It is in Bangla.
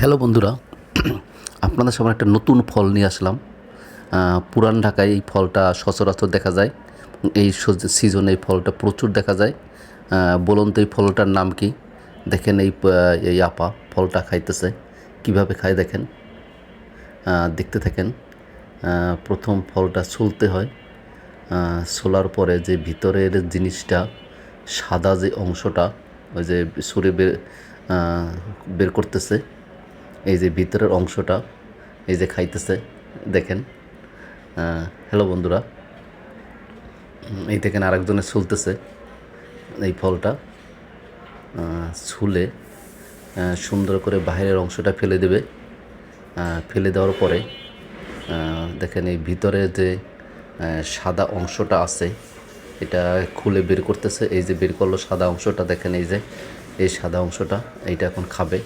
হ্যালো বন্ধুরা, আপনাদের সামনে একটা নতুন ফল নিয়ে আসলাম। পুরান ঢাকায় এই ফলটা সচরাচর দেখা যায়। এই সিজনে এই ফলটা প্রচুর দেখা যায়। বলুন তো এই ফলটার নাম কি? দেখেন এই আপা ফলটা খাইতেছে, কিভাবে খায় দেখেন। দেখতে থাকেন। প্রথম ফলটা ছুলতে হয়। ছোলার পরে যে ভিতরের জিনিসটা, সাদা যে অংশটা, ওই যে ছুরি বের করতেছে। এই যে ভিতরের অংশটা, এই যে খাইতেছে দেখেন। হ্যালো বন্ধুরা, এই দেখেন আরেকজনে ছুলতেছে এই ফলটা। ছুলে সুন্দর করে বাইরের অংশটা ফেলে দেবে। ফেলে দেওয়ার পরে দেখেন এই ভিতরে যে সাদা অংশটা আছে, এটা খুলে বের করতেছে। এই যে বের করলো সাদা অংশটা, দেখেন এই যে এই সাদা অংশটা, এইটা এখন খাবে।